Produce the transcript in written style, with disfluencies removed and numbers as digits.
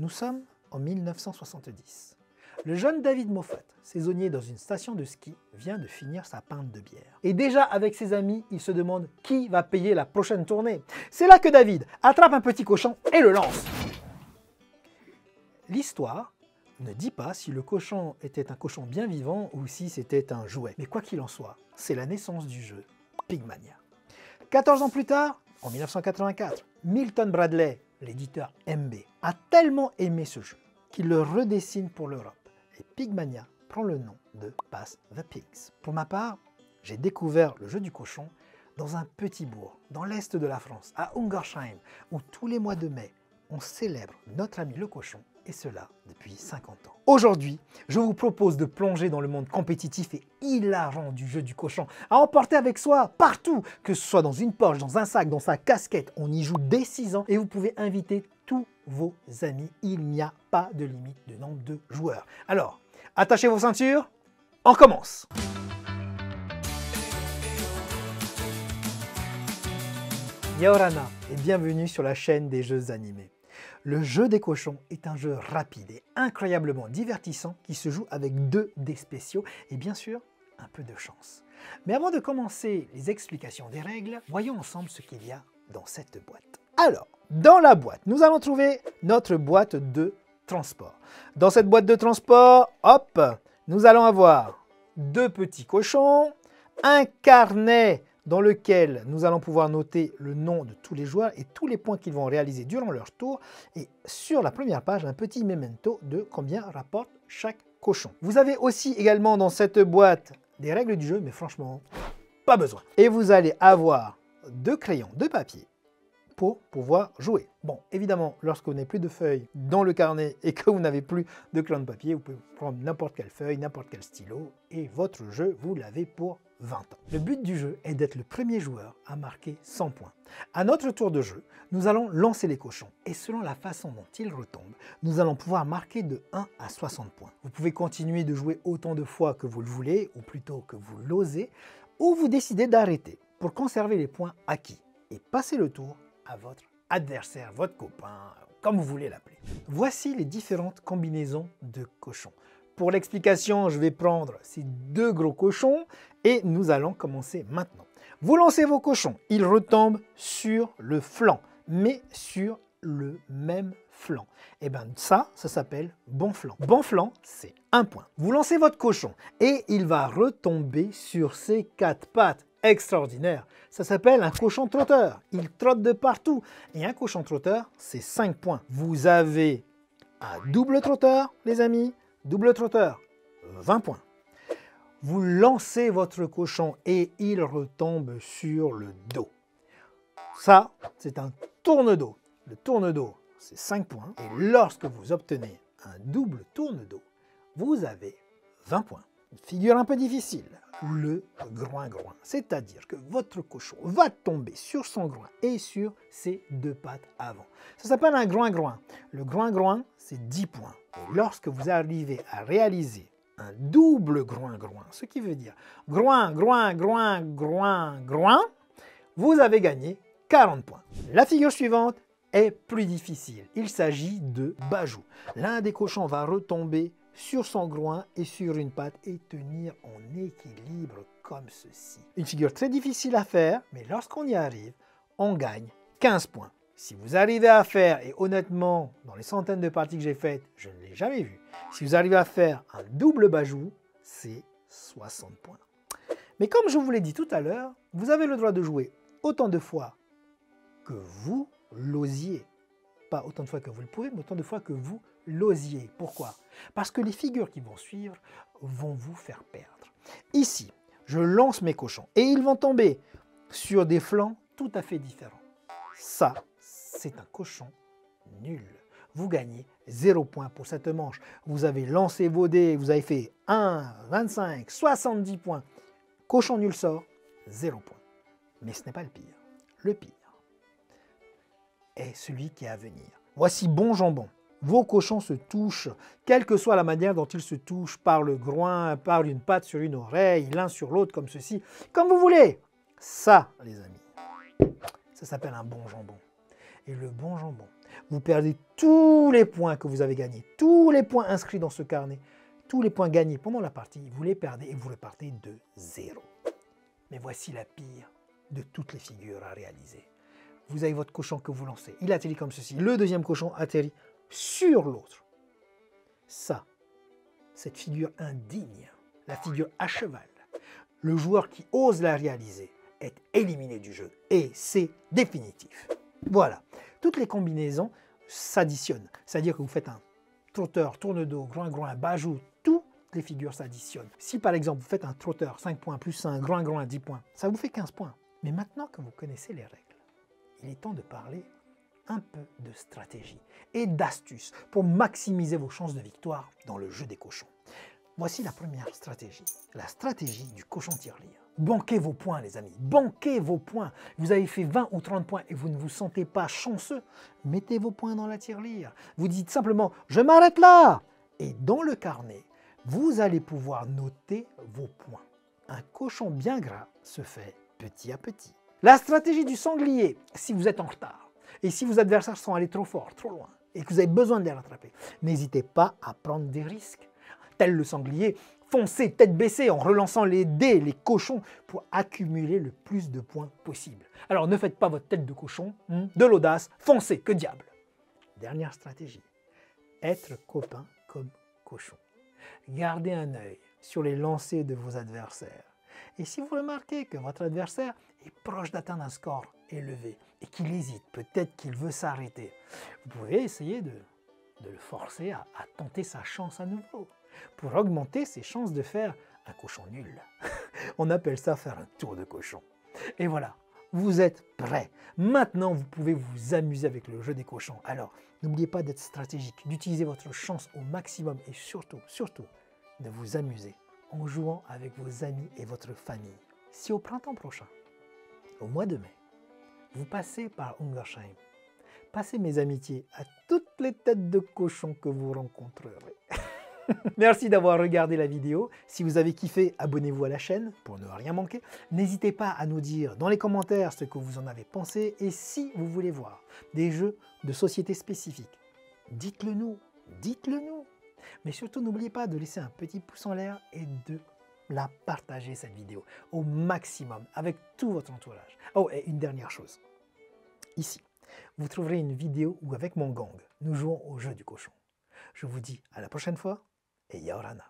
Nous sommes en 1970. Le jeune David Moffat, saisonnier dans une station de ski, vient de finir sa pinte de bière. Et déjà avec ses amis, il se demande qui va payer la prochaine tournée. C'est là que David attrape un petit cochon et le lance. L'histoire ne dit pas si le cochon était un cochon bien vivant ou si c'était un jouet. Mais quoi qu'il en soit, c'est la naissance du jeu Pigmania. 14 ans plus tard, en 1984, Milton Bradley, l'éditeur MB, a tellement aimé ce jeu qu'il le redessine pour l'Europe. Et Pigmania prend le nom de Pass the Pigs. Pour ma part, j'ai découvert le jeu du cochon dans un petit bourg, dans l'est de la France, à Ungersheim, où tous les mois de mai, on célèbre notre ami le cochon, et cela depuis 50 ans. Aujourd'hui, je vous propose de plonger dans le monde compétitif et hilarant du jeu du cochon, à emporter avec soi partout, que ce soit dans une poche, dans un sac, dans sa casquette, on y joue dès 6 ans et vous pouvez inviter tous vos amis. Il n'y a pas de limite de nombre de joueurs. Alors, attachez vos ceintures, on commence! Yaorana et bienvenue sur la chaîne des jeux animés. Le jeu des cochons est un jeu rapide et incroyablement divertissant qui se joue avec 2 dés spéciaux et bien sûr un peu de chance. Mais avant de commencer les explications des règles, voyons ensemble ce qu'il y a dans cette boîte. Alors, dans la boîte, nous allons trouver notre boîte de transport. Dans cette boîte de transport, hop, nous allons avoir 2 petits cochons, un carnet dans lequel nous allons pouvoir noter le nom de tous les joueurs et tous les points qu'ils vont réaliser durant leur tour. Et sur la première page, un petit memento de combien rapporte chaque cochon. Vous avez aussi également dans cette boîte des règles du jeu, mais franchement, pas besoin. Et vous allez avoir 2 crayons de papier pour pouvoir jouer. Bon, évidemment, lorsque vous n'avez plus de feuilles dans le carnet et que vous n'avez plus de crayon de papier, vous pouvez prendre n'importe quelle feuille, n'importe quel stylo et votre jeu, vous l'avez pour 20 ans. Le but du jeu est d'être le premier joueur à marquer 100 points. À notre tour de jeu, nous allons lancer les cochons et selon la façon dont ils retombent, nous allons pouvoir marquer de 1 à 60 points. Vous pouvez continuer de jouer autant de fois que vous le voulez ou plutôt que vous l'osez ou vous décidez d'arrêter pour conserver les points acquis et passer le tour à votre adversaire, votre copain, comme vous voulez l'appeler. Voici les différentes combinaisons de cochons. Pour l'explication, je vais prendre ces 2 gros cochons et nous allons commencer maintenant. Vous lancez vos cochons, ils retombent sur le flanc, mais sur le même flanc. Et bien ça s'appelle bon flanc. Bon flanc, c'est 1 point. Vous lancez votre cochon et il va retomber sur ses 4 pattes. Extraordinaire. Ça s'appelle un cochon trotteur. Il trotte de partout. Et un cochon trotteur, c'est 5 points. Vous avez un double trotteur, les amis. Double trotteur, 20 points. Vous lancez votre cochon et il retombe sur le dos. Ça, c'est un tourne-dos. Le tourne-dos, c'est 5 points. Et lorsque vous obtenez un double tourne-dos, vous avez 20 points. Une figure un peu difficile, le groin-groin. C'est-à-dire que votre cochon va tomber sur son groin et sur ses 2 pattes avant. Ça s'appelle un groin-groin. Le groin-groin, c'est 10 points. Et lorsque vous arrivez à réaliser un double groin-groin, ce qui veut dire groin, groin, groin, groin, groin, vous avez gagné 40 points. La figure suivante est plus difficile. Il s'agit de bajou. L'un des cochons va retomber sur son groin et sur une patte et tenir en équilibre comme ceci. Une figure très difficile à faire, mais lorsqu'on y arrive, on gagne 15 points. Si vous arrivez à faire, et honnêtement, dans les centaines de parties que j'ai faites, je ne l'ai jamais vu, si vous arrivez à faire un double bajou, c'est 60 points. Mais comme je vous l'ai dit tout à l'heure, vous avez le droit de jouer autant de fois que vous l'osiez. Pas autant de fois que vous le pouvez, mais autant de fois que vous l'osiez. Pourquoi? Parce que les figures qui vont suivre vont vous faire perdre. Ici, je lance mes cochons et ils vont tomber sur des flancs tout à fait différents. Ça, c'est un cochon nul. Vous gagnez 0 point pour cette manche. Vous avez lancé vos dés, vous avez fait 1, 25, 70 points. Cochon nul sort, 0 point. Mais ce n'est pas le pire. Le pire est celui qui est à venir. Voici bon jambon. Vos cochons se touchent, quelle que soit la manière dont ils se touchent, par le groin, par une patte sur une oreille, l'un sur l'autre comme ceci, comme vous voulez. Ça, les amis, ça s'appelle un bon jambon. Et le bon jambon Vous perdez tous les points que vous avez gagnés, tous les points inscrits dans ce carnet, tous les points gagnés pendant la partie, vous les perdez et vous repartez de zéro. Mais voici la pire de toutes les figures à réaliser. Vous avez votre cochon que vous lancez, il atterrit comme ceci, le deuxième cochon atterrit sur l'autre. Ça, cette figure indigne, la figure à cheval, le joueur qui ose la réaliser est éliminé du jeu et c'est définitif. Voilà, toutes les combinaisons s'additionnent, c'est-à-dire que vous faites un trotteur, tourne-dos, groin-groin, bajou, toutes les figures s'additionnent. Si par exemple vous faites un trotteur 5 points plus un groin-groin 10 points, ça vous fait 15 points. Mais maintenant que vous connaissez les règles, il est temps de parler un peu de stratégie et d'astuces pour maximiser vos chances de victoire dans le jeu des cochons. Voici la première stratégie, la stratégie du cochon tirelire. Banquez vos points les amis, banquez vos points. Vous avez fait 20 ou 30 points et vous ne vous sentez pas chanceux, mettez vos points dans la tirelire. Vous dites simplement « je m'arrête là » et dans le carnet, vous allez pouvoir noter vos points. Un cochon bien gras se fait petit à petit. La stratégie du sanglier, si vous êtes en retard et si vos adversaires sont allés trop fort, trop loin et que vous avez besoin de les rattraper, n'hésitez pas à prendre des risques. Tel le sanglier, foncez tête baissée en relançant les dés, les cochons, pour accumuler le plus de points possible. Alors ne faites pas votre tête de cochon, de l'audace, foncez, que diable. Dernière stratégie, être copain comme cochon. Gardez un œil sur les lancers de vos adversaires. Et si vous remarquez que votre adversaire est proche d'atteindre un score élevé et qu'il hésite, peut-être qu'il veut s'arrêter, vous pouvez essayer de le forcer à tenter sa chance à nouveau, pour augmenter ses chances de faire un cochon nul. On appelle ça faire un tour de cochon. Et voilà, vous êtes prêts. Maintenant, vous pouvez vous amuser avec le jeu des cochons. Alors, n'oubliez pas d'être stratégique, d'utiliser votre chance au maximum et surtout, de vous amuser en jouant avec vos amis et votre famille. Si au printemps prochain, au mois de mai, vous passez par Ungersheim, passez mes amitiés à toutes les têtes de cochons que vous rencontrerez. Merci d'avoir regardé la vidéo. Si vous avez kiffé, abonnez-vous à la chaîne pour ne rien manquer. N'hésitez pas à nous dire dans les commentaires ce que vous en avez pensé et si vous voulez voir des jeux de société spécifiques, dites-le nous, dites-le nous. Mais surtout, n'oubliez pas de laisser un petit pouce en l'air et de la partager cette vidéo au maximum avec tout votre entourage. Oh, et une dernière chose. Ici, vous trouverez une vidéo où avec mon gang, nous jouons au jeu du cochon. Je vous dis à la prochaine fois et Yaorana.